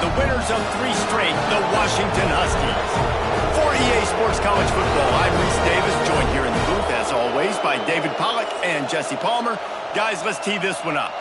the winners of 3 straight, the Washington Huskies. For EA Sports College Football, I'm Reese Davis, joined here in the booth, as always, by David Pollack and Jesse Palmer. Guys, let's tee this one up.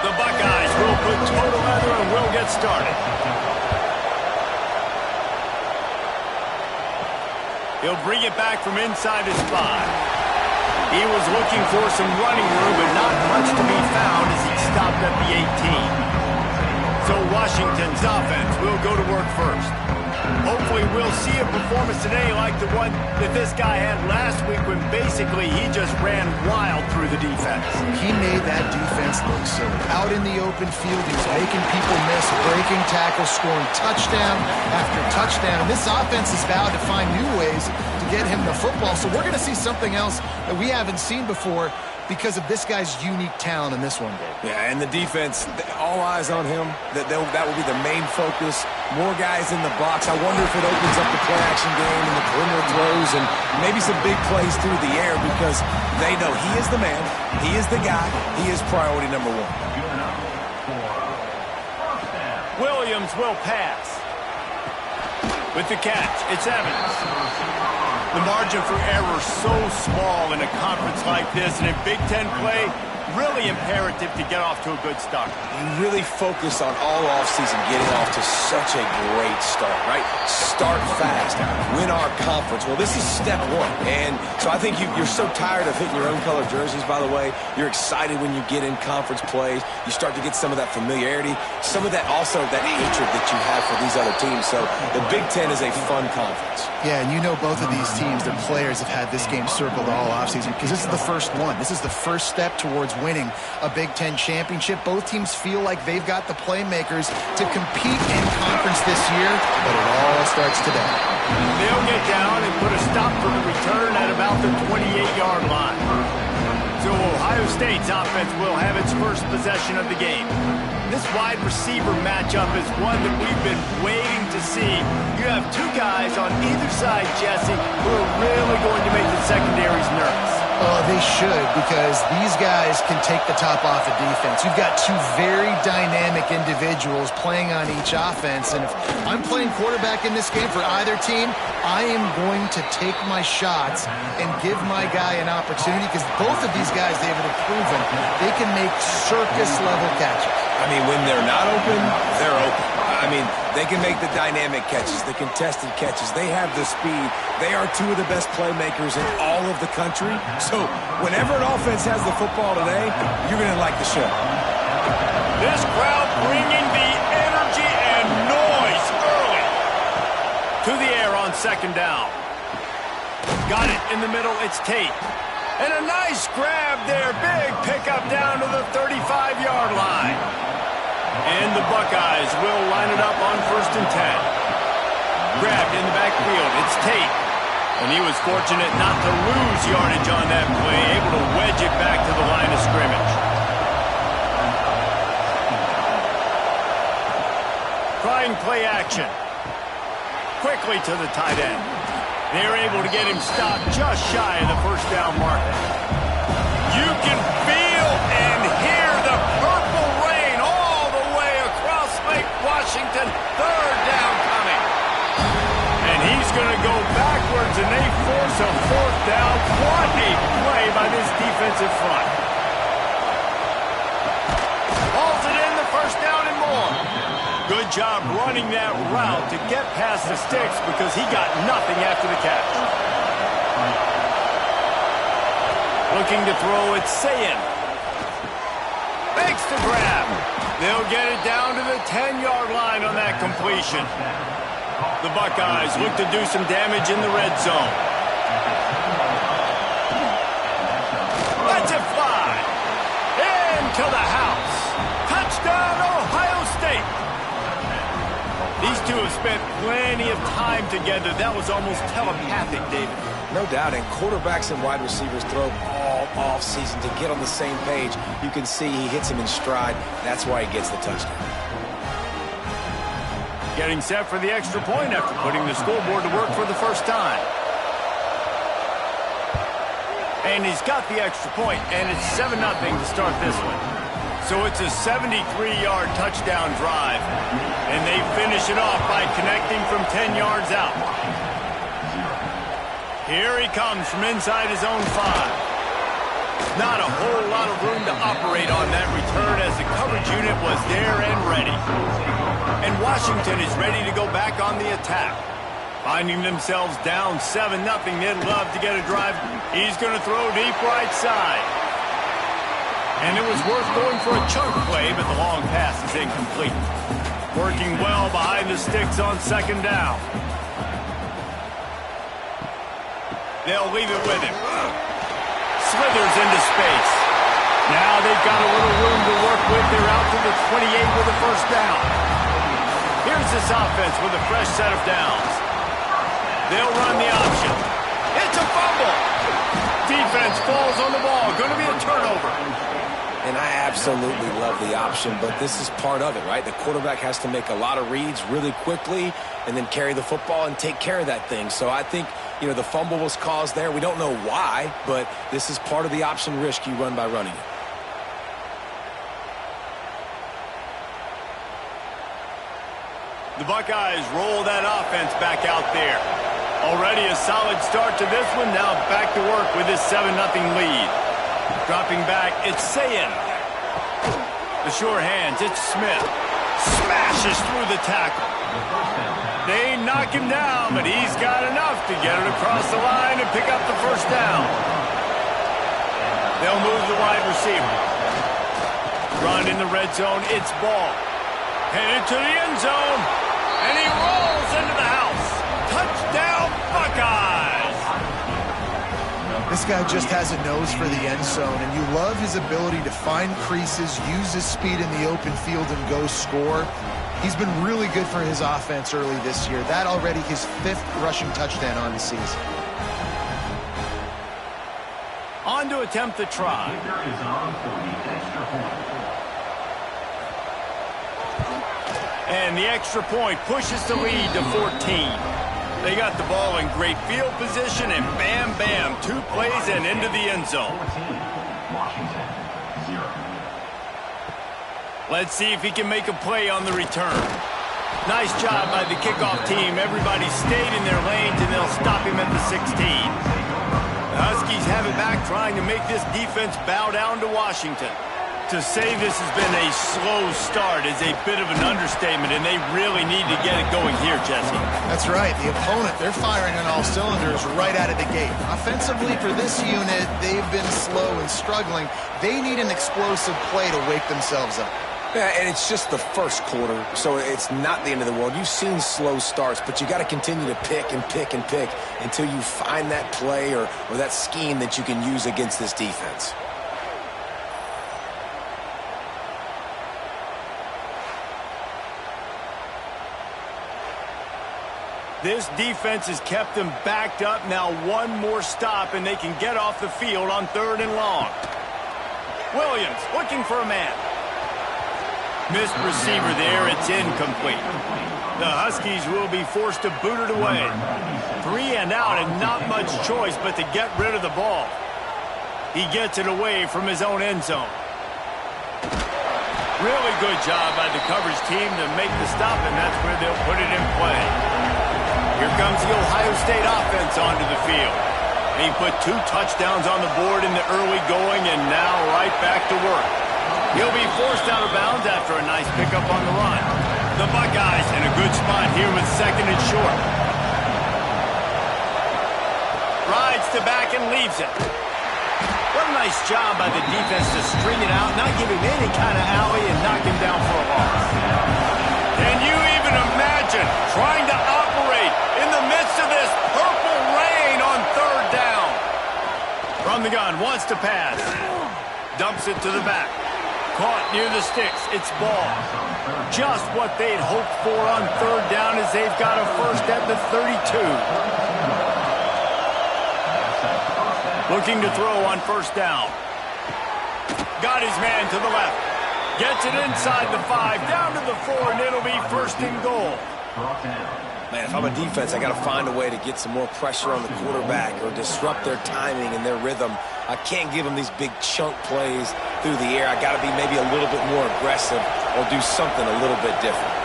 The Buckeyes will put total leather and will get started. He'll bring it back from inside his 5. He was looking for some running room, but not much to be found as he stopped at the 18. So Washington's offense will go to work first. Hopefully we'll see a performance today like the one that this guy had last week when basically he just ran wild through the defense. He made that defense look silly. Out in the open field, he was making people miss, breaking tackles, scoring touchdown after touchdown. And this offense is vowed to find new ways to get him the football. So we're going to see something else that we haven't seen before because of this guy's unique talent in this one, Dave. Yeah, and the defense, all eyes on him. That will be the main focus. More guys in the box. I wonder if it opens up the play-action game and the perimeter throws and maybe some big plays through the air because they know he is the man, he is the guy, he is priority number 1. Williams will pass. With the catch, it's Evans. The margin for error so small in a conference like this, and in Big Ten play, really imperative to get off to a good start. You really focus on all offseason getting off to such a great start, right? Start fast, win our conference. Well, this is step 1. And so I think you're so tired of hitting your own color jerseys, by the way. You're excited when you get in conference plays. You start to get some of that familiarity, some of that also that hatred that you have for these other teams. So the Big Ten is a fun conference. Yeah, and you know both of these teams, their players have had this game circled all offseason because this is the first one. This is the first step towards winning a Big Ten championship. Both teams feel like they've got the playmakers to compete in conference this year, but it all starts today. They'll get down and put a stop for the return at about the 28-yard line. So Ohio State's offense will have its first possession of the game. This wide receiver matchup is one that we've been waiting to see. You have 2 guys on either side, Jesse, who are really going to make the secondaries nervous. Oh, they should, because these guys can take the top off of defense. You've got 2 very dynamic individuals playing on each offense, and if I'm playing quarterback in this game for either team, I am going to take my shots and give my guy an opportunity, because both of these guys, David, have proven they can make circus-level catches. I mean, when they're not open, they're open. I mean, they can make the dynamic catches, the contested catches. They have the speed. They are 2 of the best playmakers in all of the country. So whenever an offense has the football today, you're going to like the show. This crowd bringing the energy and noise early. To the air on 2nd down. Got it in the middle. It's Tate. And a nice grab there. Big pickup down to the 35-yard line. And the Buckeyes will line it up on 1st and 10. Grabbed in the backfield. It's Tate. And he was fortunate not to lose yardage on that play, able to wedge it back to the line of scrimmage. Trying play action. Quickly to the tight end. They're able to get him stopped just shy of the 1st down marker. You can feel and hear the purple rain all the way across Lake Washington. 3rd down coming. And he's going to go backwards, and they force a 4th down. What a play by this defensive front. Hauls it in, the 1st down and more. Good job running that route to get past the sticks because he got nothing after the catch. Looking to throw, it's Sayin. Makes the grab. They'll get it down to the 10-yard line on that completion. The Buckeyes look to do some damage in the red zone. Let's it fly. Into the house. Touchdown, Ohio State. These two have spent plenty of time together. That was almost telepathic, David. No doubt, and quarterbacks and wide receivers throw all off-season to get on the same page. You can see he hits him in stride. That's why he gets the touchdown. Getting set for the extra point after putting the scoreboard to work for the first time. And he's got the extra point, and it's 7-0 to start this one. So it's a 73-yard touchdown drive, and they finish it off by connecting from 10 yards out. Here he comes from inside his own 5. Not a whole lot of room to operate on that return as the coverage unit was there and ready. And Washington is ready to go back on the attack. Finding themselves down 7-0, they'd love to get a drive. He's going to throw deep right side. And it was worth going for a chunk play, but the long pass is incomplete. Working well behind the sticks on second down. They'll leave it with him. Slithers into space. Now they've got a little room to work with. They're out to the 28 with a first down. Here's this offense with a fresh set of downs. They'll run the option. It's a fumble. Defense falls on the ball. Going to be a turnover. And I absolutely love the option, but this is part of it, right? The quarterback has to make a lot of reads really quickly and then carry the football and take care of that thing. So I think, you know, the fumble was caused there. We don't know why, but this is part of the option risk you run by running it. The Buckeyes roll that offense back out there. Already a solid start to this one. Now back to work with this 7-0 lead. Dropping back, it's Sayin. The sure hands, it's Smith. Smashes through the tackle. They knock him down, but he's got enough to get it across the line and pick up the first down. They'll move the wide receiver. Run in the red zone, it's Ball. Headed to the end zone, and he rolls into the house. Touchdown, Buckeyes! This guy just has a nose for the end zone, and you love his ability to find creases, use his speed in the open field, and go score. He's been really good for his offense early this year. That already his 5th rushing touchdown on the season. On to attempt the try. And the extra point pushes the lead to 14. They got the ball in great field position, and bam, bam, 2 plays and into the end zone. Let's see if he can make a play on the return. Nice job by the kickoff team. Everybody stayed in their lanes, and they'll stop him at the 16. The Huskies have it back, trying to make this defense bow down to Washington. To say this has been a slow start is a bit of an understatement, and they really need to get it going here, Jesse. That's right. The opponent, they're firing on all cylinders right out of the gate. Offensively, for this unit, they've been slow and struggling. They need an explosive play to wake themselves up. Yeah, and it's just the first quarter, so it's not the end of the world. You've seen slow starts, but you got to continue to pick and pick and pick until you find that play or that scheme that you can use against this defense. This defense has kept them backed up. Now one more stop, and they can get off the field on 3rd and long. Williams looking for a man. Missed receiver there. It's incomplete. The Huskies will be forced to boot it away. 3 and out, and not much choice but to get rid of the ball. He gets it away from his own end zone. Really good job by the coverage team to make the stop, and that's where they'll put it in play. Here comes the Ohio State offense onto the field. He put 2 touchdowns on the board in the early going, and now right back to work. He'll be forced out of bounds after a nice pickup on the run. The Buckeyes in a good spot here with 2nd and short. Rides to back and leaves it. What a nice job by the defense to string it out, not give him any kind of alley, and knock him down for a loss. Can you even imagine trying to operate in the midst of this purple rain on 3rd down? From the gun, wants to pass. Dumps it to the back. Caught near the sticks. It's ball. Just what they'd hoped for on third down as they've got a first at the 32. Looking to throw on first down. Got his man to the left. Gets it inside the 5, down to the 4, and it'll be first and goal. Man, if I'm a defense, I got to find a way to get some more pressure on the quarterback or disrupt their timing and their rhythm. I can't give them these big chunk plays through the air. I got to be maybe a little bit more aggressive or do something a little bit different.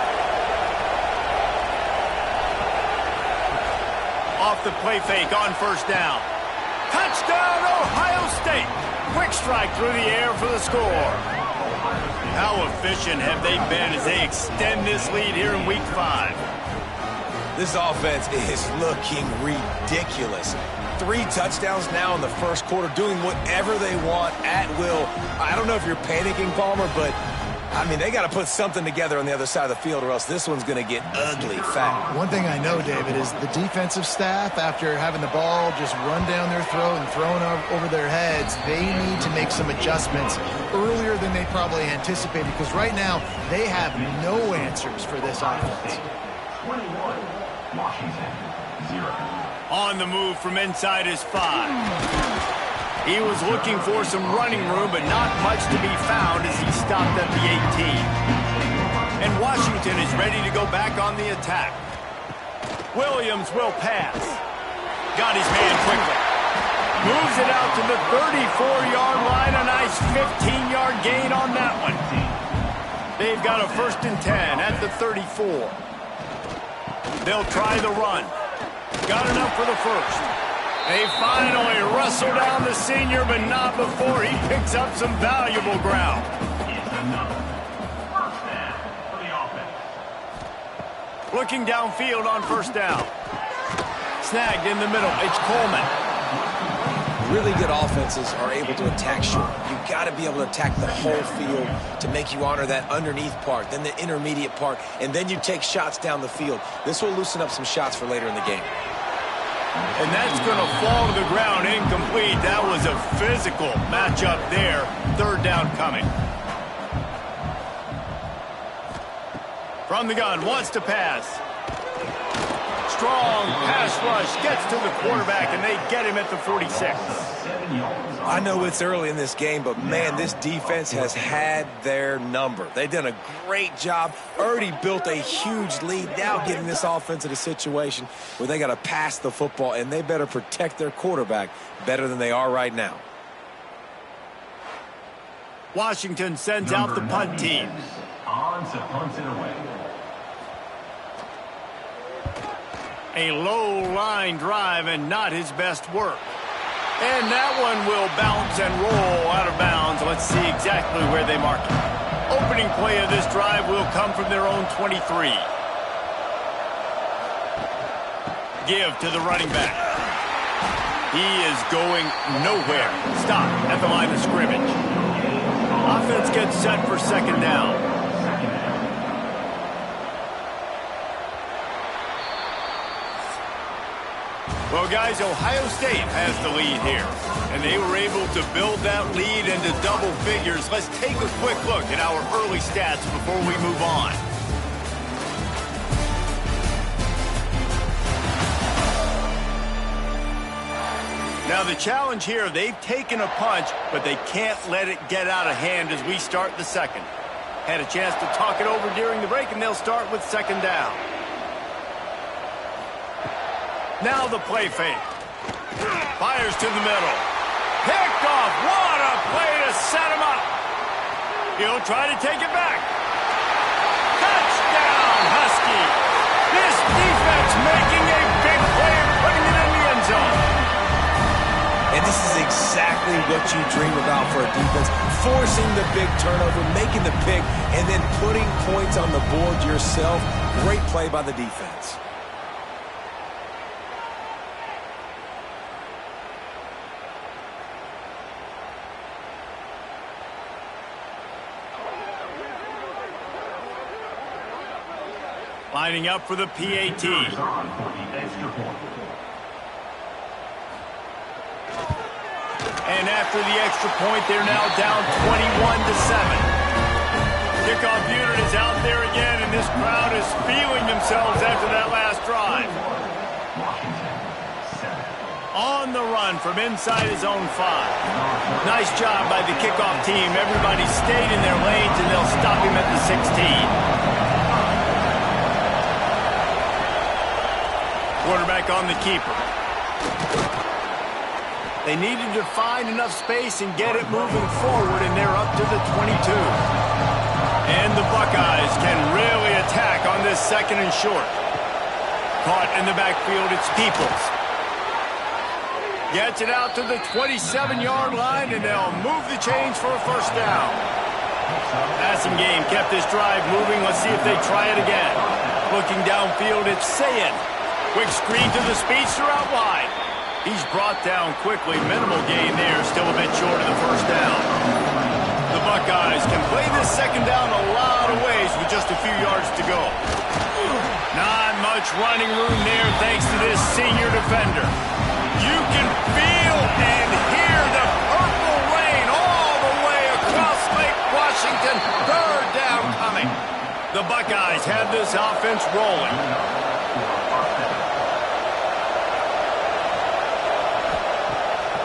Off the play fake on first down. Touchdown, Ohio State. Quick strike through the air for the score. How efficient have they been as they extend this lead here in Week 5? This offense is looking ridiculous. 3 touchdowns now in the first quarter, doing whatever they want at will. I don't know if you're panicking, Palmer, but, I mean, they got to put something together on the other side of the field or else this one's going to get ugly fast. One thing I know, David, is the defensive staff, after having the ball just run down their throat and thrown over their heads, they need to make some adjustments earlier than they probably anticipated, because right now they have no answers for this offense. 21, Washington, 0. On the move from inside his 5. He was looking for some running room, but not much to be found as he stopped at the 18. And Washington is ready to go back on the attack. Williams will pass. Got his man quickly. Moves it out to the 34-yard line. A nice 15-yard gain on that one. They've got a 1st and 10 at the 34. They'll try the run. Got enough for the first. They finally wrestle down the senior, but not before he picks up some valuable ground. Looking downfield on first down. Snagged in the middle. It's Coleman. Really good offenses are able to attack short. You've got to be able to attack the whole field to make you honor that underneath part, then the intermediate part, and then you take shots down the field. This will loosen up some shots for later in the game. And that's going to fall to the ground incomplete. That was a physical matchup there. Third down coming. From the gun, wants to pass. Strong pass rush, gets to the quarterback, and they get him at the 46. I know it's early in this game, but, man, this defense has had their number. They've done a great job, already built a huge lead, now getting this offense in a situation where they got to pass the football, and they better protect their quarterback better than they are right now. Washington sends out the punt team. On to punt it away. A low-line drive and not his best work. And that one will bounce and roll out of bounds. Let's see exactly where they mark it. Opening play of this drive will come from their own 23. Give to the running back. He is going nowhere. Stop at the line of scrimmage. Offense gets set for second down. Well, guys, Ohio State has the lead here, and they were able to build that lead into double figures. Let's take a quick look at our early stats before we move on. Now, the challenge here, they've taken a punch, but they can't let it get out of hand as we start the second. Had a chance to talk it over during the break, and they'll start with second down. Now the play fake. Fires to the middle. Picked off. What a play to set him up. He'll try to take it back. Touchdown, Husky. This defense making a big play and putting it in the end zone. And this is exactly what you dream about for a defense. Forcing the big turnover, making the pick, and then putting points on the board yourself. Great play by the defense. Lining up for the PAT. And after the extra point, they're now down 21-7. Kickoff unit is out there again, and this crowd is feeling themselves after that last drive. On the run from inside his own 5. Nice job by the kickoff team. Everybody stayed in their lanes, and they'll stop him at the 16. Quarterback on the keeper. They needed to find enough space and get it moving forward, and they're up to the 22. And the Buckeyes can really attack on this 2nd and short. Caught in the backfield, it's Peoples. Gets it out to the 27-yard line, and they'll move the chains for a 1st down. Passing game kept this drive moving. Let's see if they try it again. Looking downfield, it's Sayin. Quick screen to the speedster out wide. He's brought down quickly. Minimal gain there, still a bit short of the 1st down. The Buckeyes can play this 2nd down a lot of ways with just a few yards to go. Not much running room there thanks to this senior defender. You can feel and hear the purple rain all the way across Lake Washington. 3rd down coming. The Buckeyes have this offense rolling.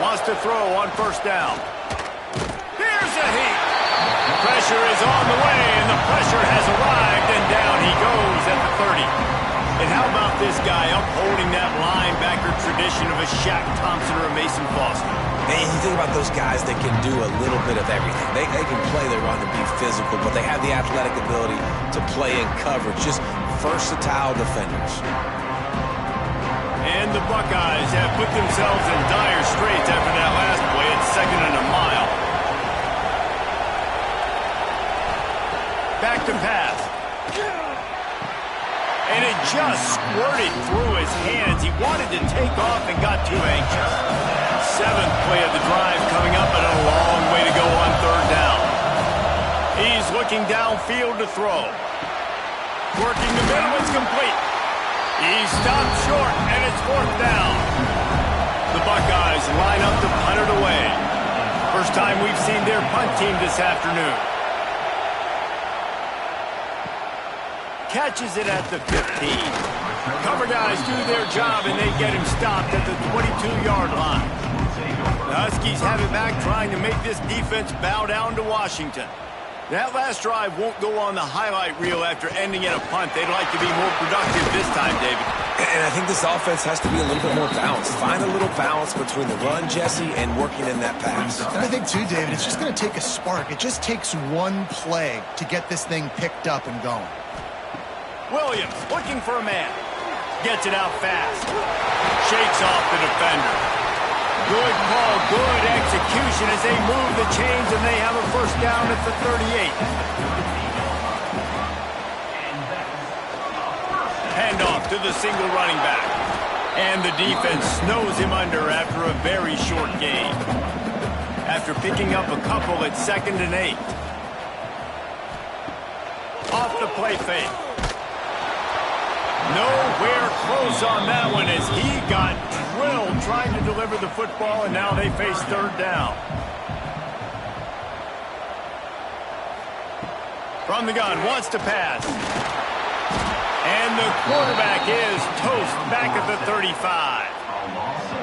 Wants to throw on 1st down. Here's a heat. Pressure is on the way, and the pressure has arrived, and down he goes at the 30. And how about this guy upholding that linebacker tradition of a Shaq Thompson or a Mason Foster? And you think about those guys that can do a little bit of everything. They can play the run and be physical, but they have the athletic ability to play in coverage. Just versatile defenders. And the Buckeyes have put themselves in dire straits after that last play. It's 2nd and a mile. Back to pass. And it just squirted through his hands. He wanted to take off and got too anxious. 7th play of the drive coming up, and a long way to go on 3rd down. He's looking downfield to throw. Working the middle, it's complete. He stopped short, and it's 4th down. The Buckeyes line up to punt it away. First time we've seen their punt team this afternoon. Catches it at the 15. Cover guys do their job, and they get him stopped at the 22-yard line. The Huskies have it back, trying to make this defense bow down to Washington. That last drive won't go on the highlight reel after ending in a punt. They'd like to be more productive this time, David. And I think this offense has to be a little bit more balanced. Find a little balance between the run, Jesse, and working in that pass. And I think, too, David, it's just going to take a spark. It just takes one play to get this thing picked up and going. Williams looking for a man. Gets it out fast. Shakes off the defender. Good call, good execution as they move the chains, and they have a 1st down at the 38. Handoff to the single running back. And the defense snows him under after a very short gain. After picking up a couple at 2nd and 8. Off the play fake. Nowhere close on that one as he got drilled trying to deliver the football, and now they face 3rd down. From the gun, wants to pass. And the quarterback is toast back at the 35.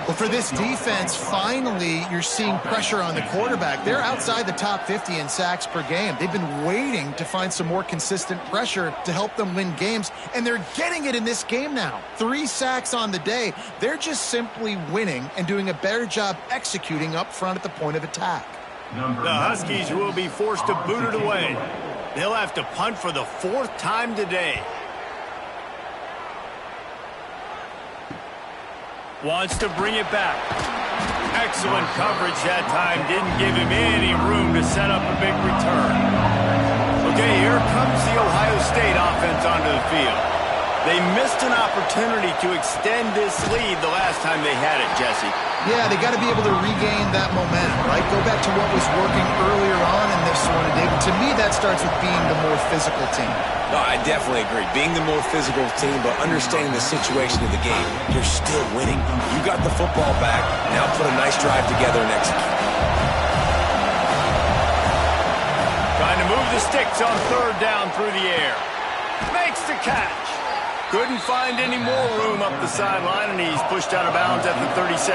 Well, for this defense, finally, you're seeing pressure on the quarterback. They're outside the top 50 in sacks per game. They've been waiting to find some more consistent pressure to help them win games, and they're getting it in this game now. 3 sacks on the day. They're just simply winning and doing a better job executing up front at the point of attack. The Huskies will be forced to boot it away. They'll have to punt for the 4th time today. Wants to bring it back. Excellent coverage that time. Didn't give him any room to set up a big return. Okay, here comes the Ohio State offense onto the field. They missed an opportunity to extend this lead the last time they had it, Jesse. Yeah, they got to be able to regain that momentum, right? Go back to what was working earlier on in this one. And David, to me, that starts with being the more physical team. No, I definitely agree. Being the more physical team, but understanding the situation of the game. You're still winning. You got the football back. Now put a nice drive together and execute. Trying to move the sticks on third down through the air. Makes the catch. Couldn't find any more room up the sideline, and he's pushed out of bounds at the 36.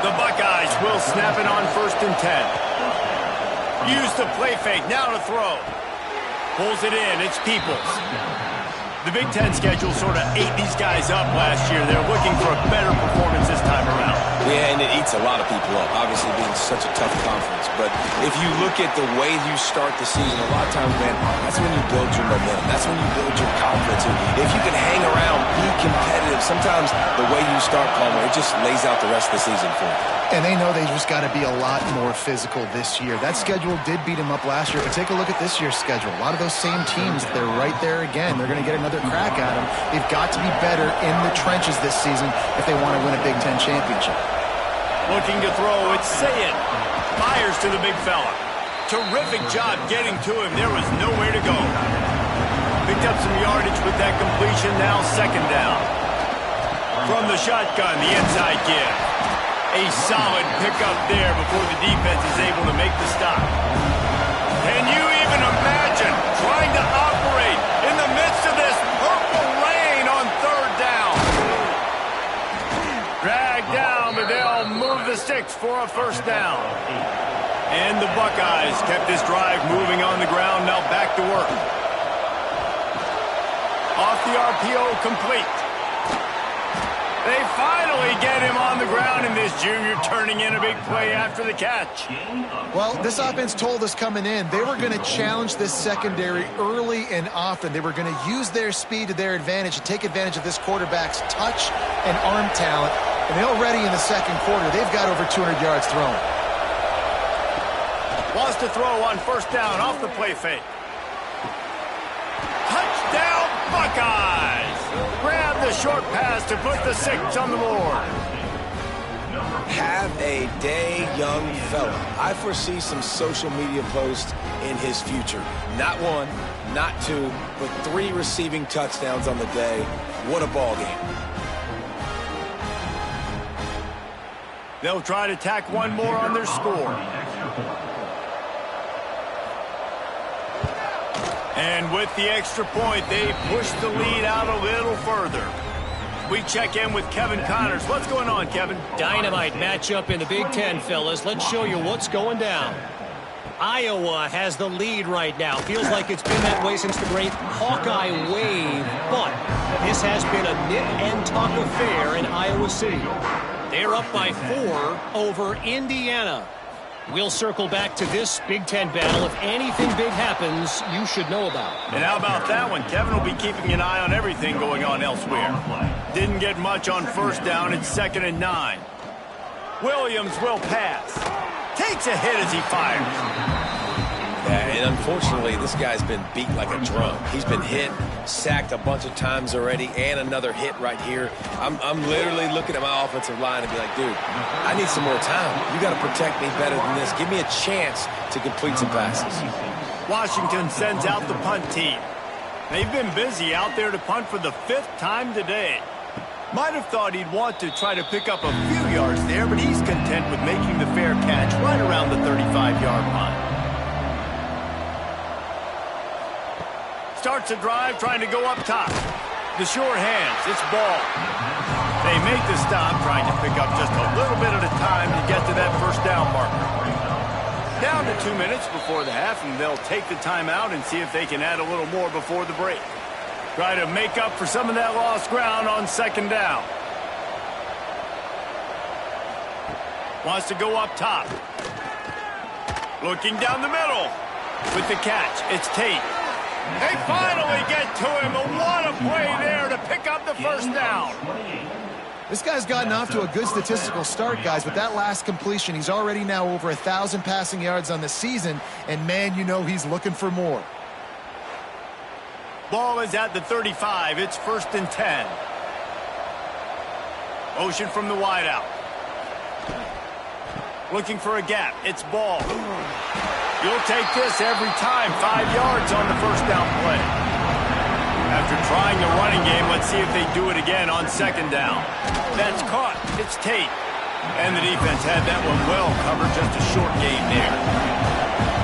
The Buckeyes will snap it on 1st and 10. Use the play fake, now to throw. Pulls it in, it's Peoples. The Big Ten schedule sort of ate these guys up last year. They're looking for a better performance this time around. Yeah, and it eats a lot of people up, obviously being such a tough conference. But if you look at the way you start the season, a lot of times, man, that's when you build your momentum. That's when you build your confidence. And if you can hang around, be competitive, sometimes the way you start, Palmer, it just lays out the rest of the season for you. And they know they just got to be a lot more physical this year. That schedule did beat them up last year, but take a look at this year's schedule. A lot of those same teams, they're right there again. They're going to get another crack at them. They've got to be better in the trenches this season if they want to win a Big Ten championship. Looking to throw, it's Sayed. Fires to the big fella. Terrific job getting to him. There was nowhere to go. Picked up some yardage with that completion. Now 2nd down. From the shotgun, the inside give. A solid pickup there before the defense is able to make the stop. Can you even imagine trying to operate in the midst of this purple rain on 3rd down? Dragged down, but they'll move the sticks for a 1st down. And the Buckeyes kept this drive moving on the ground. Now back to work. Off the RPO, complete. They finally get him on the ground, and this junior turning in a big play after the catch. Well, this offense told us coming in they were going to challenge this secondary early and often. They were going to use their speed to their advantage and take advantage of this quarterback's touch and arm talent. And already in the 2nd quarter, they've got over 200 yards thrown. Wants to throw on 1st down off the play fake. Touchdown, Buckeyes! Grab the short pass to put the 6 on the board. Have a day, young fella. I foresee some social media posts in his future. Not 1, not 2, but 3 receiving touchdowns on the day. What a ball game. They'll try to tack one more on their score. And with the extra point, they push the lead out a little further. We check in with Kevin Connors. What's going on, Kevin? Dynamite matchup in the Big Ten, fellas. Let's show you what's going down. Iowa has the lead right now. Feels like it's been that way since the great Hawkeye wave. But this has been a nip and tuck affair in Iowa City. They're up by 4 over Indiana. We'll circle back to this Big Ten battle. If anything big happens, you should know about. And how about that one? Kevin will be keeping an eye on everything going on elsewhere. Didn't get much on 1st down. It's 2nd and 9. Williams will pass. Takes a hit as he fires. Yeah, and unfortunately, this guy's been beat like a drum. He's been hit, sacked a bunch of times already, and another hit right here. I'm literally looking at my offensive line and be like, dude, I need some more time. You got to protect me better than this. Give me a chance to complete some passes. Washington sends out the punt team. They've been busy out there to punt for the 5th time today. Might have thought he'd want to try to pick up a few yards there, but he's content with making the fair catch right around the 35-yard line. Starts a drive trying to go up top. The sure hands, it's ball. They make the stop, trying to pick up just a little bit at a time to get to that 1st down marker. Down to 2 minutes before the half, and they'll take the timeout and see if they can add a little more before the break. Try to make up for some of that lost ground on 2nd down. Wants to go up top. Looking down the middle. With the catch, it's Tate. They finally get to him, and what a play there to pick up the 1st down. This guy's gotten off to a good statistical start, guys. With that last completion, he's already now over 1,000 passing yards on the season, and man, you know he's looking for more. Ball is at the 35. It's 1st and 10. Motion from the wideout. Looking for a gap. It's Ball. You'll take this every time. 5 yards on the 1st down play. After trying the running game, let's see if they do it again on 2nd down. That's caught. It's Tate. And the defense had that one well covered. Just a short gain there.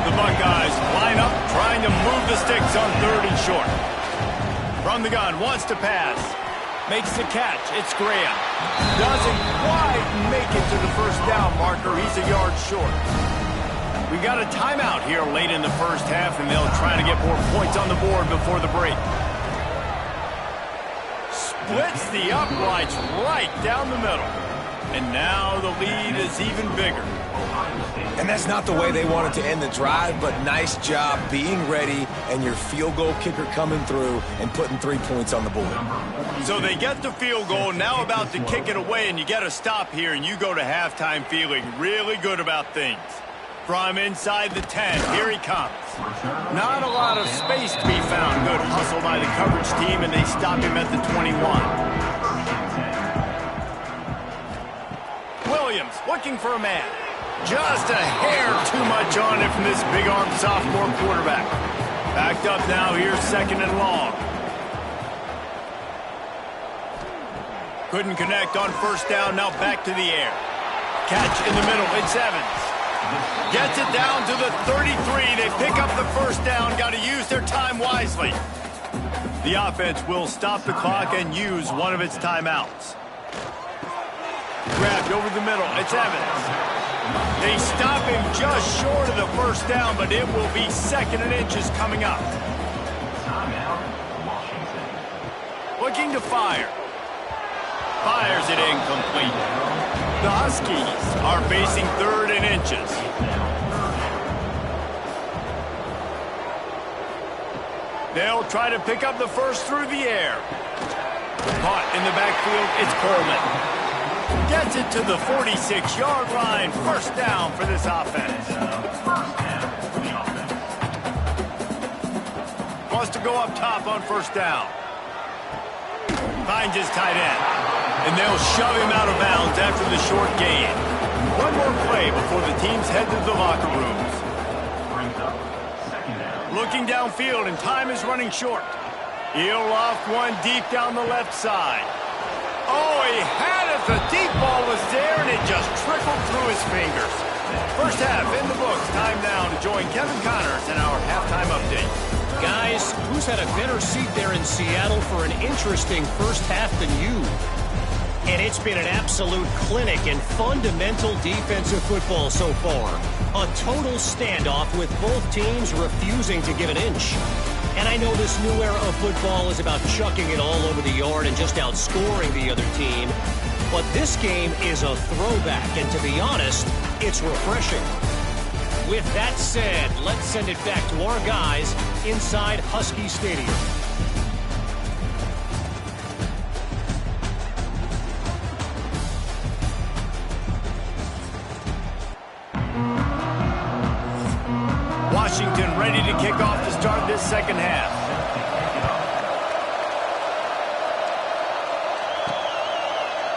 The Buckeyes line up, trying to move the sticks on 3rd and short. From the gun, wants to pass. Makes the catch. It's Graham. Doesn't quite make it to the first down marker. He's a yard short. We got a timeout here late in the first half, and they'll try to get more points on the board before the break. Splits the uprights right down the middle. And now the lead is even bigger. And that's not the way they wanted to end the drive, but nice job being ready and your field goal kicker coming through and putting 3 points on the board. So they get the field goal, now about to kick it away, and you get a stop here, and you go to halftime feeling really good about things. From inside the 10, here he comes. Not a lot of space to be found. Good hustle by the coverage team, and they stop him at the 21. Williams looking for a man. Just a hair too much on it from this big-armed sophomore quarterback. Backed up now, here's 2nd and long. Couldn't connect on 1st down, now back to the air. Catch in the middle, it's Evans. Gets it down to the 33. They pick up the 1st down, got to use their time wisely. The offense will stop the clock and use one of its timeouts. Grabbed over the middle, it's Evans. They stop him just short of the 1st down, but it will be 2nd and inches coming up. Looking to fire. Fires it incomplete. The Huskies are facing 3rd and inches. They'll try to pick up the 1st through the air. Caught in the backfield, it's Coleman. Gets it to the 46-yard line. 1st down for this offense. Wants to go up top on 1st down. Finds his tight end. And they'll shove him out of bounds after the short gain. One more play before the teams head to the locker rooms. Looking downfield, and time is running short. He'll loft one deep down the left side. Oh, he had it. The deep ball was there, and it just trickled through his fingers. First half in the books. Time now to join Kevin Connors in our halftime update. Guys, who's had a better seat there in Seattle for an interesting first half than you? And it's been an absolute clinic in fundamental defensive football so far. A total standoff with both teams refusing to give an inch. And I know this new era of football is about chucking it all over the yard and just outscoring the other team. But this game is a throwback, and to be honest, it's refreshing. With that said, let's send it back to our guys inside Husky Stadium. Washington ready to kick off to start this second half.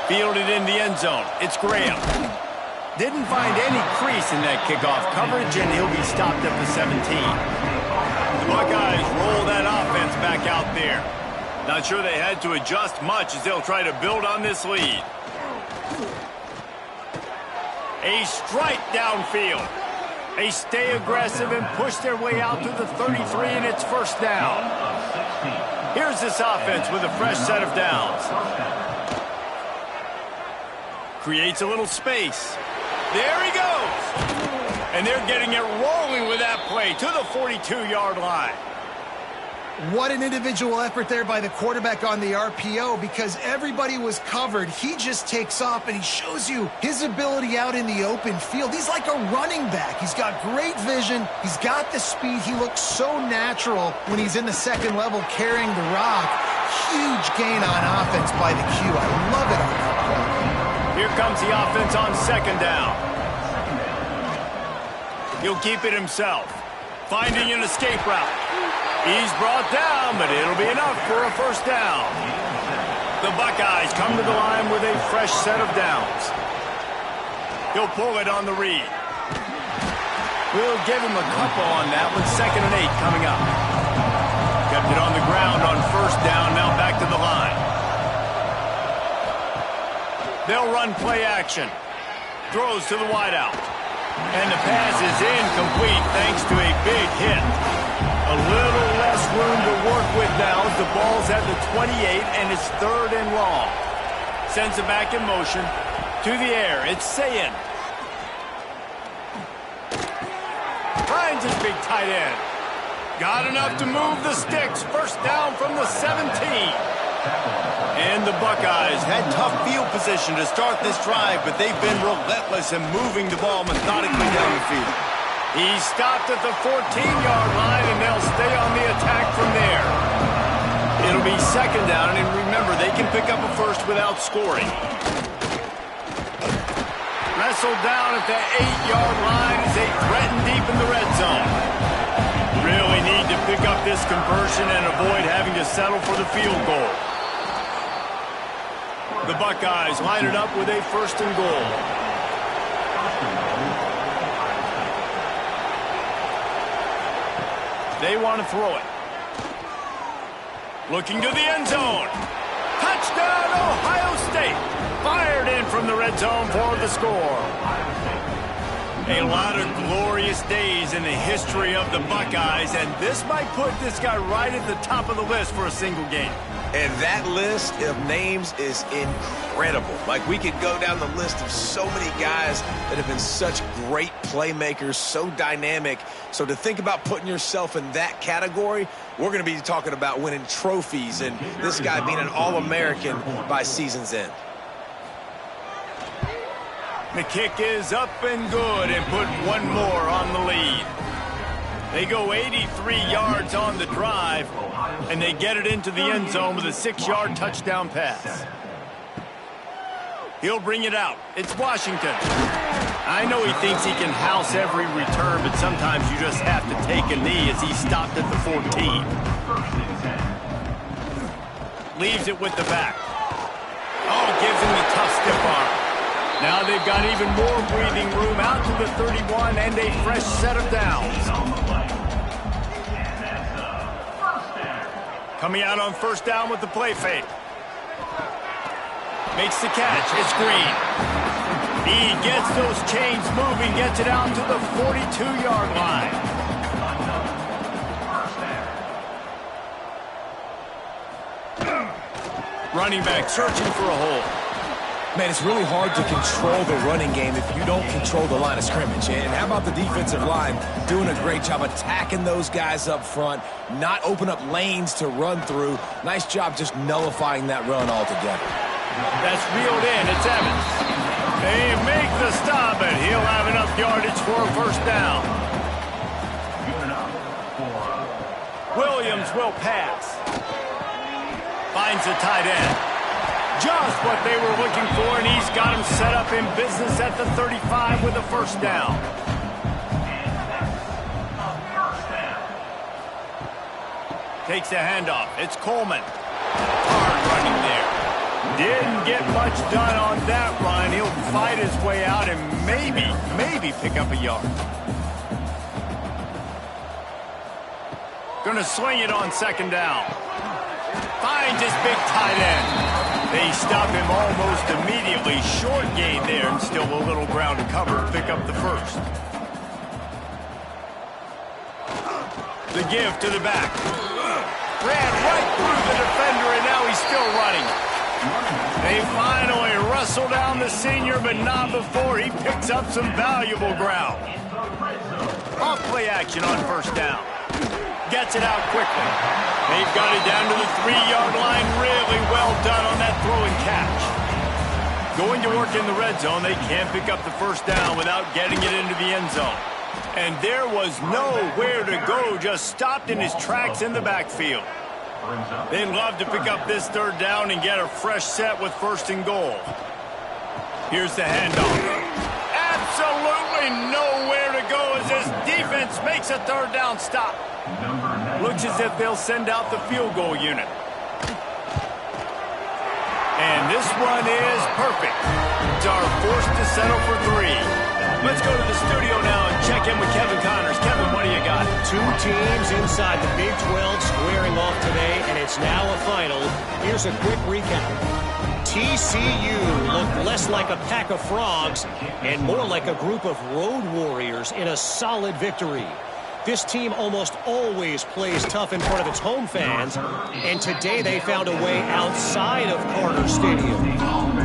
Fielded in the end zone. It's Graham. Didn't find any crease in that kickoff coverage, and he'll be stopped at the 17. The Buckeyes roll that offense back out there. Not sure they had to adjust much as they'll try to build on this lead. A strike downfield. They stay aggressive and push their way out to the 33, and it's 1st down. Here's this offense with a fresh set of downs. Creates a little space. There he goes. And they're getting it rolling with that play to the 42-yard line. What an individual effort there by the quarterback on the RPO, because everybody was covered. He just takes off, and he shows you his ability out in the open field. He's like a running back. He's got great vision. He's got the speed. He looks so natural when he's in the second level carrying the rock. Huge gain on offense by the Q. I love it on that play. Here comes the offense on 2nd down. He'll keep it himself. Finding an escape route. He's brought down, but it'll be enough for a 1st down. The Buckeyes come to the line with a fresh set of downs. He'll pull it on the read. We'll give him a couple on that with 2nd and 8 coming up. Kept it on the ground on 1st down, now back to the line. They'll run play action. Throws to the wideout. And the pass is incomplete thanks to a big hit. A little less room to work with now as the ball's at the 28 and it's 3rd and long. Sends it back in motion. To the air, it's Sayin. Finds his big tight end. Got enough to move the sticks. First down from the 17. And the Buckeyes had tough field position to start this drive, but they've been relentless in moving the ball methodically down the field. He stopped at the 14-yard line, and they'll stay on the attack from there. It'll be 2nd down, and remember, they can pick up a first without scoring. Wrestled down at the 8-yard line as they threaten deep in the red zone. Really need to pick up this conversion and avoid having to settle for the field goal. The Buckeyes line it up with a 1st and goal. They want to throw it. Looking to the end zone. Touchdown, Ohio State. Fired in from the red zone for the score. A lot of glorious days in the history of the Buckeyes, and this might put this guy right at the top of the list for a single game. And that list of names is incredible. Like, we could go down the list of so many guys that have been such great playmakers, so dynamic. So to think about putting yourself in that category, we're going to be talking about winning trophies and this guy being an All-American by season's end. The kick is up and good and put one more on the lead. They go 83 yards on the drive, and they get it into the end zone with a 6-yard touchdown pass. He'll bring it out. It's Washington. I know he thinks he can house every return, but sometimes you just have to take a knee as he stopped at the 14. Leaves it with the back. Oh, gives him the tough stiff arm. Now they've got even more breathing room out to the 31 and a fresh set of downs. Coming out on 1st down with the play fake. Makes the catch. It's Green. He gets those chains moving, gets it out to the 42-yard line. Running back searching for a hole. Man, it's really hard to control the running game if you don't control the line of scrimmage. And how about the defensive line doing a great job attacking those guys up front, not open up lanes to run through. Nice job just nullifying that run altogether. That's reeled in. It's Evans. They make the stop, and he'll have enough yardage for a 1st down. Williams will pass. Finds the tight end. Just what they were looking for, and he's got him set up in business at the 35 with a 1st down. Takes a handoff. It's Coleman. Hard running there. Didn't get much done on that run. He'll fight his way out and maybe pick up a yard. Gonna swing it on 2nd down. Finds his big tight end. They stop him almost immediately. Short gain there and still a little ground to cover. Pick up the 1st. The give to the back. Ran right through the defender, and now he's still running. They finally wrestle down the senior, but not before he picks up some valuable ground. Off play action on 1st down. Gets it out quickly. They've got it down to the 3-yard line. Really well done on that throw and catch. Going to work in the red zone, they can't pick up the 1st down without getting it into the end zone. And there was nowhere to go, just stopped in his tracks in the backfield. They'd love to pick up this 3rd down and get a fresh set with 1st and goal. Here's the handoff. Absolutely nowhere to go as this defense makes a 3rd down stop. Looks as if they'll send out the field goal unit. And this one is perfect. Are forced to settle for 3. Let's go to the studio now and check in with Kevin Connors. Kevin, what do you got? 2 teams inside the Big 12 squaring off today, and it's now a final. Here's a quick recap. TCU looked less like a pack of frogs and more like a group of road warriors in a solid victory. This team almost always plays tough in front of its home fans, and today they found a way outside of Carter Stadium.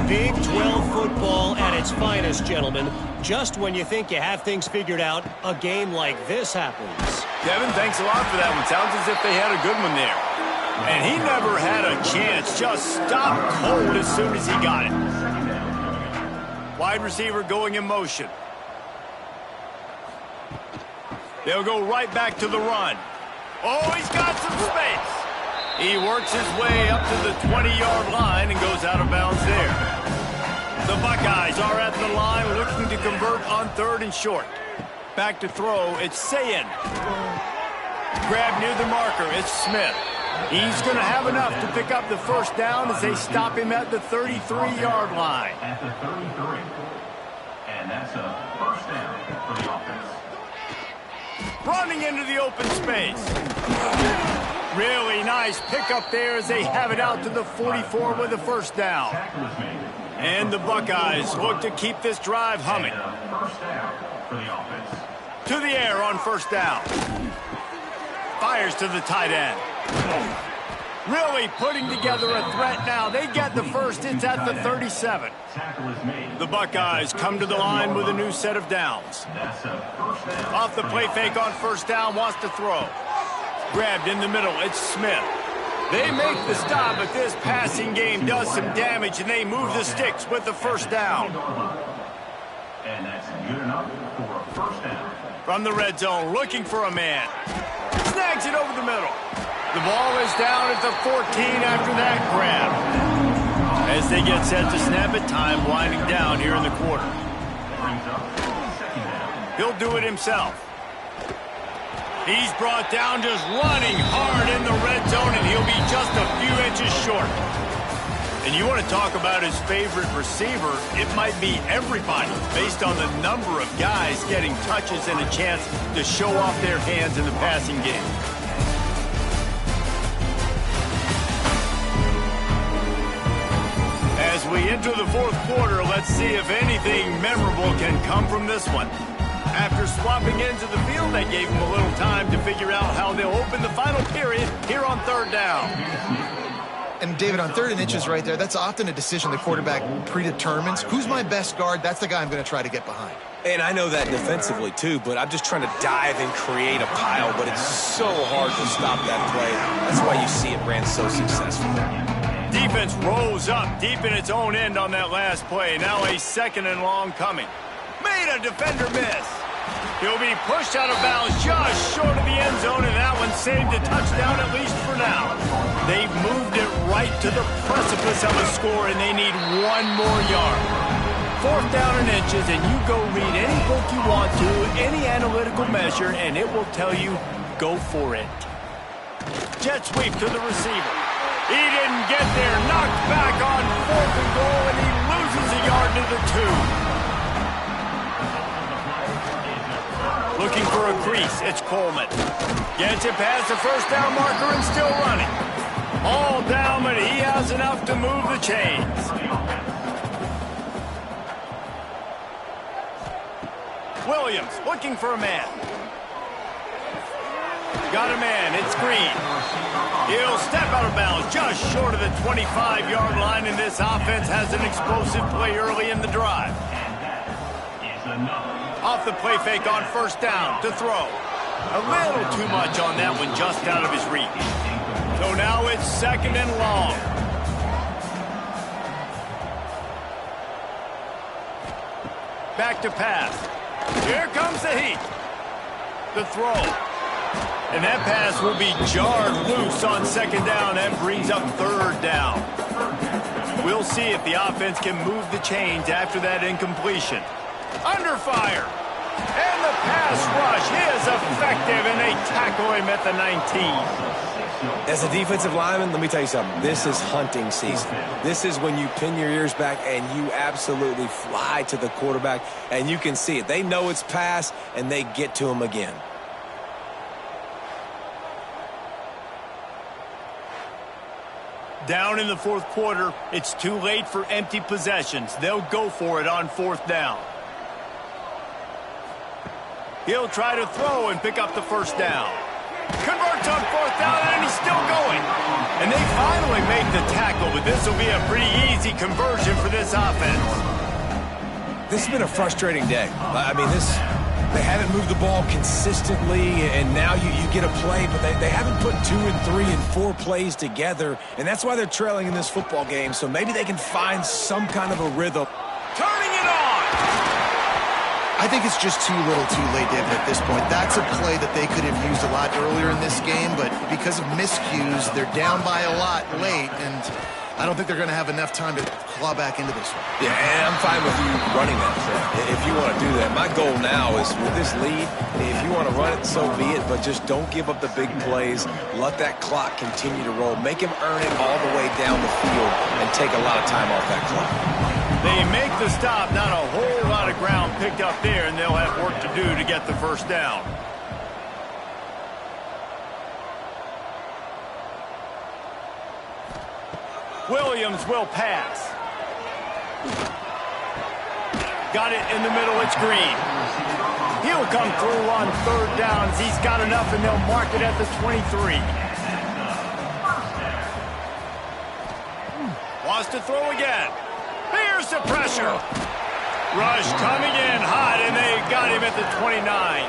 Big 12 football at its finest, gentlemen. Just when you think you have things figured out, a game like this happens. Devin, thanks a lot for that one. Sounds as if they had a good one there. And he never had a chance. Just stopped cold as soon as he got it. Wide receiver going in motion. They'll go right back to the run. Oh, he's got some space. He works his way up to the 20-yard line and goes out of bounds there. The Buckeyes are at the line looking to convert on 3rd and short. Back to throw, it's Sayin. Grab near the marker, it's Smith. He's going to have enough to pick up the first down as they stop him at the 33-yard line. At the 33. And that's a first down for the offense. Running into the open space. Really nice pickup there as they have it out to the 44 with a first down. And the Buckeyes look to keep this drive humming. First down for the offense. To the air on first down. Fires to the tight end. Really putting together a threat now. They get the first. It's at the 37. The Buckeyes come to the line with a new set of downs. Off the play fake on first down, wants to throw. Grabbed in the middle, it's Smith. They make the stop, but this passing game does some damage, and they move the sticks with the first down. And that's good enough for a first down. From the red zone, looking for a man. Snags it over the middle. The ball is down at the 14 after that grab. As they get set to snap it, time winding down here in the quarter. He'll do it himself. He's brought down just running hard in the red zone, and he'll be just a few inches short. And you want to talk about his favorite receiver, it might be everybody based on the number of guys getting touches and a chance to show off their hands in the passing game. As we enter the fourth quarter, let's see if anything memorable can come from this one. After swapping into the field, that gave them a little time to figure out how they'll open the final period here on 3rd down. And David, on 3rd and inches right there, that's often a decision the quarterback predetermines. Who's my best guard? That's the guy I'm going to try to get behind. And I know that defensively, too, but I'm just trying to dive and create a pile, but it's so hard to stop that play. That's why you see it ran so successful. Defense rolls up deep in its own end on that last play. Now a 2nd and long coming. Made a defender miss. He'll be pushed out of bounds just short of the end zone, and that one saved a touchdown at least for now. They've moved it right to the precipice of a score, and they need one more yard. 4th down and inches, and you go read any book you want to, any analytical measure, and it will tell you, go for it. Jet sweep to the receiver. He didn't get there. Knocked back on 4th and goal, and he loses a yard to the 2. Looking for a crease, it's Coleman. Gets it past the first down marker and still running. All down, but he has enough to move the chains. Williams looking for a man. Got a man, it's Green. He'll step out of bounds just short of the 25-yard line, and this offense has an explosive play early in the drive. Off the play fake on first down to throw. A little too much on that one, just out of his reach. So now it's 2nd and long. Back to pass. Here comes the heat. The throw. And that pass will be jarred loose on 2nd down. That brings up 3rd down. We'll see if the offense can move the chains after that incompletion. Under fire. And the pass rush is effective, and they tackle him at the 19. As a defensive lineman, let me tell you something. This is hunting season. This is when you pin your ears back and you absolutely fly to the quarterback, and you can see it. They know it's pass, and they get to him again. Down in the fourth quarter, it's too late for empty possessions. They'll go for it on fourth down. He'll try to throw and pick up the first down. Converts on fourth down, and he's still going. And they finally make the tackle, but this will be a pretty easy conversion for this offense. This has been a frustrating day. I mean, they haven't moved the ball consistently, and now you get a play, but they haven't put 2 and 3 and 4 plays together, and that's why they're trailing in this football game, so maybe they can find some kind of a rhythm. Turning it on! I think it's just too little too late, David, at this point. That's a play that they could have used a lot earlier in this game, but because of miscues, they're down by a lot late, and I don't think they're going to have enough time to claw back into this one. Yeah, and I'm fine with you running that play if you want to do that. My goal now is with this lead, if you want to run it, so be it, but just don't give up the big plays. Let that clock continue to roll. Make him earn it all the way down the field and take a lot of time off that clock. They make the stop, not a whole lot of ground picked up there, and they'll have work to do to get the first down. Williams will pass. Got it in the middle, it's Green. He'll come through on third downs. He's got enough, and they'll mark it at the 23. Wants to throw again. Here's the pressure. Rush coming in hot, and they got him at the 29.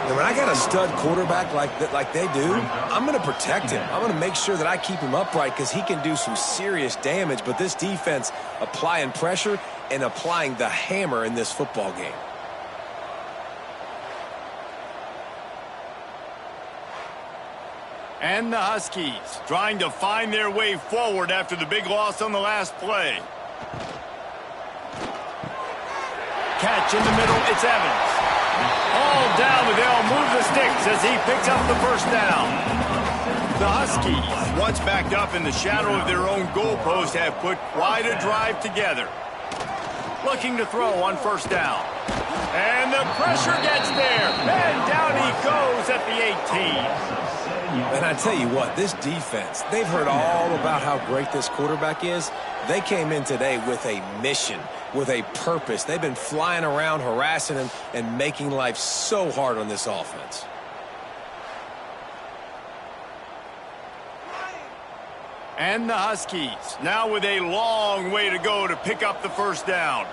And when I got a stud quarterback like they do, I'm going to protect him. I'm going to make sure that I keep him upright because he can do some serious damage. But this defense applying pressure and applying the hammer in this football game. And the Huskies trying to find their way forward after the big loss on the last play. Catch in the middle, it's Evans. All down, but they'll move the sticks as he picks up the first down. The Huskies, once backed up in the shadow of their own goalpost, have put quite a drive together. Looking to throw on first down. And the pressure gets there. And down he goes at the 18. And I tell you what, this defense, they've heard all about how great this quarterback is. They came in today with a mission, with a purpose. They've been flying around, harassing him, and making life so hard on this offense. And the Huskies, now with a long way to go to pick up the first down.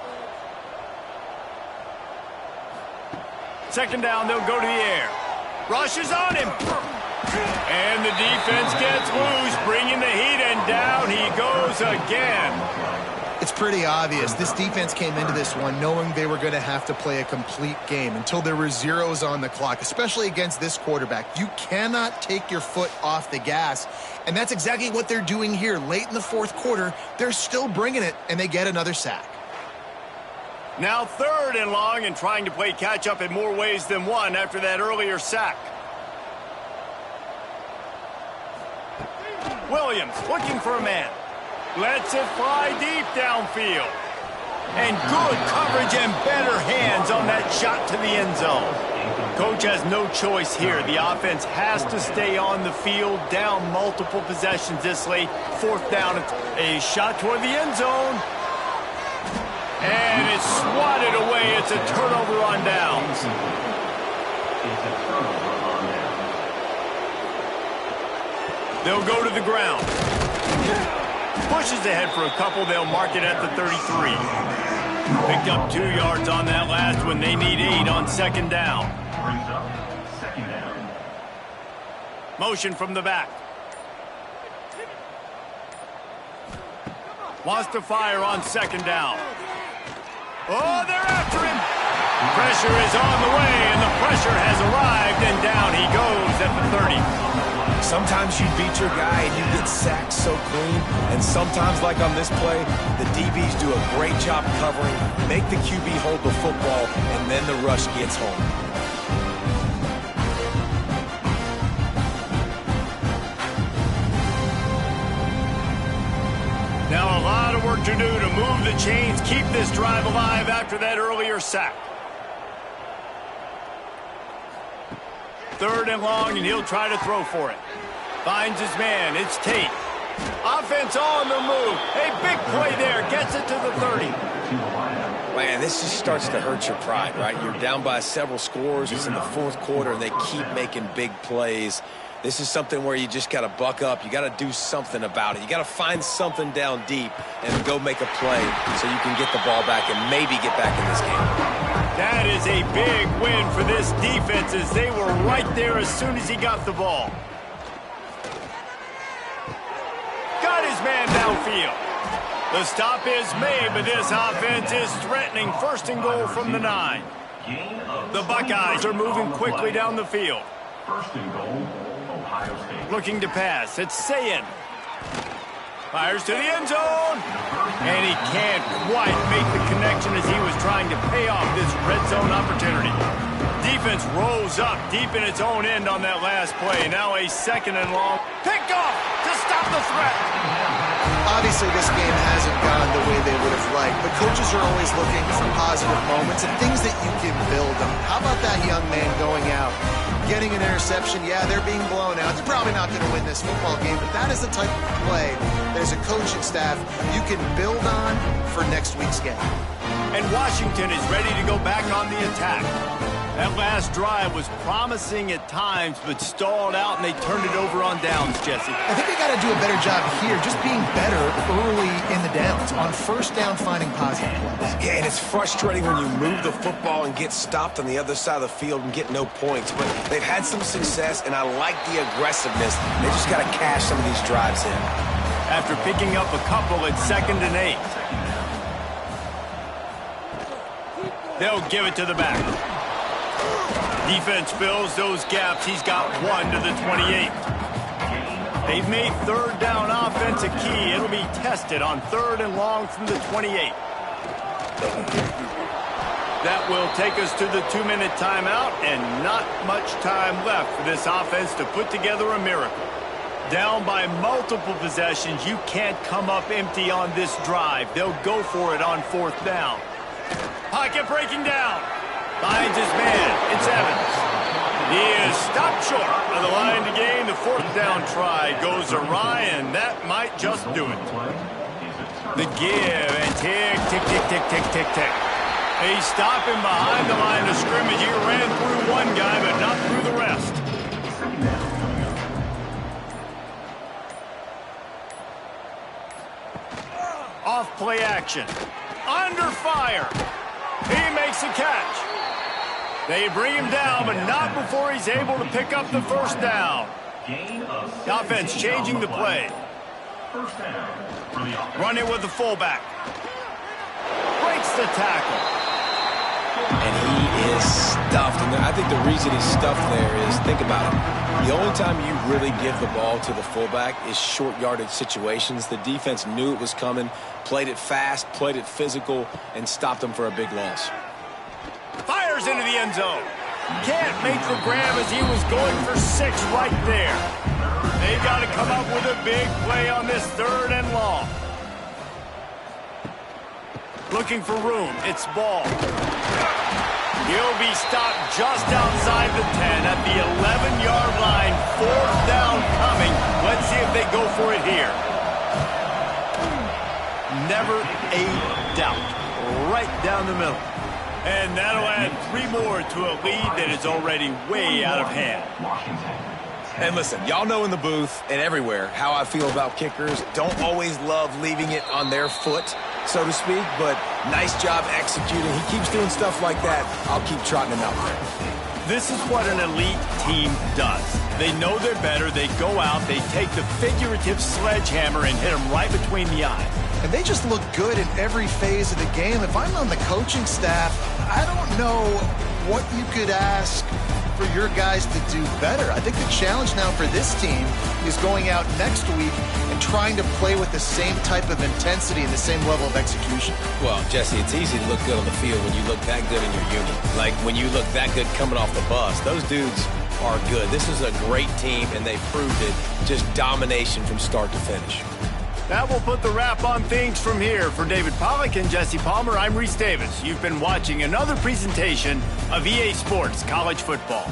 Second down, they'll go to the air. Rush is on him. And the defense gets loose, bringing the heat, and down he goes again. It's pretty obvious. This defense came into this one knowing they were going to have to play a complete game until there were zeros on the clock, especially against this quarterback. You cannot take your foot off the gas, and that's exactly what they're doing here. Late in the fourth quarter, they're still bringing it, and they get another sack. Now third and long and trying to play catch-up in more ways than one after that earlier sack. Williams looking for a man. Lets it fly deep downfield. And good coverage and better hands on that shot to the end zone. Coach has no choice here. The offense has to stay on the field, down multiple possessions this late. Fourth down, a shot toward the end zone. And it's swatted away. It's a turnover on downs. They'll go to the ground. Pushes ahead for a couple. They'll mark it at the 33. Picked up 2 yards on that last one. They need 8 on second down. Brings up second down. Motion from the back. Wants to fire on second down. Oh, they're after him. Pressure is on the way, and the pressure has arrived, and down he goes at the 30. Sometimes you beat your guy and you get sacked so clean, and sometimes, like on this play, the DBs do a great job covering, make the QB hold the football, and then the rush gets home. Now a lot of work to do to move the chains, keep this drive alive after that earlier sack. Third and long, and he'll try to throw for it. Finds his man. It's Tate. Offense on the move. A big play there. Gets it to the 30. Man, this just starts to hurt your pride, right? You're down by several scores. It's in the fourth quarter, and they keep making big plays. This is something where you just got to buck up. You got to do something about it. You got to find something down deep and go make a play so you can get the ball back and maybe get back in this game. That is a big win for this defense as they were right there as soon as he got the ball. Got his man downfield. The stop is made, but this offense is threatening. First and goal from the 9. The Buckeyes are moving quickly down the field. First and goal, Ohio State. Looking to pass. It's Sayin. Fires to the end zone. And he can't quite make the connection as he was trying to pay off this red zone opportunity. Defense rolls up deep in its own end on that last play. Now a second and long. Picked off to stop the threat. Obviously, this game hasn't gone the way they would have liked, but coaches are always looking for positive moments and things that you can build on. How about that young man going out, getting an interception? Yeah, they're being blown out. They're probably not going to win this football game, but that is the type of play that as a coaching staff you can build on for next week's game. And Washington is ready to go back on the attack. That last drive was promising at times, but stalled out, and they turned it over on downs, Jesse. I think they got to do a better job here, just being better early in the downs, on first down finding positive plays. Yeah, and it's frustrating when you move the football and get stopped on the other side of the field and get no points. But they've had some success, and I like the aggressiveness. They just got to cash some of these drives in. After picking up a couple, it's 2nd and 8. They'll give it to the back. Defense fills those gaps. He's got 1 to the 28. They've made third down offense a key. It'll be tested on 3rd and long from the 28. That will take us to the 2-minute timeout, and not much time left for this offense to put together a miracle. Down by multiple possessions, you can't come up empty on this drive. They'll go for it on 4th down. Pocket breaking down. Finds his man. It's Evans. He is stopped short of the line to gain. The 4th down try goes awry, and that might just do it. The give and tick, tick, tick, tick, tick, tick, tick. They stop him behind the line of scrimmage. He ran through one guy, but not through the rest. Off play action. Under fire. He makes the catch. They bring him down, but not before he's able to pick up the 1st down. The offense changing the play. Run it with the fullback. Breaks the tackle. And he is stuffed. And I think the reason he's stuffed there is, think about it. The only time you really give the ball to the fullback is short yardage situations. The defense knew it was coming, played it fast, played it physical, and stopped him for a big loss. Fires into the end zone. Can't make the grab as he was going for 6 right there. They got to come up with a big play on this 3rd and long. Looking for room. It's Ball. He'll be stopped just outside the 10 at the 11-yard line. 4th down coming. Let's see if they go for it here. Never a doubt. Right down the middle. And that'll add 3 more to a lead that is already way out of hand. And listen, y'all know in the booth and everywhere how I feel about kickers. Don't always love leaving it on their foot, so to speak, but nice job executing. He keeps doing stuff like that. I'll keep trotting him out there. This is what an elite team does. They know they're better. They go out. They take the figurative sledgehammer and hit them right between the eyes. And they just look good in every phase of the game. If I'm on the coaching staff, I don't know what you could ask for your guys to do better. I think the challenge now for this team is going out next week and trying to play with the same type of intensity and the same level of execution. Well, Jesse, it's easy to look good on the field when you look that good in your unit. Like when you look that good coming off the bus. Those dudes are good. This is a great team, and they proved it. Just domination from start to finish. That will put the wrap on things from here. For David Pollack and Jesse Palmer, I'm Reese Davis. You've been watching another presentation of EA Sports College Football.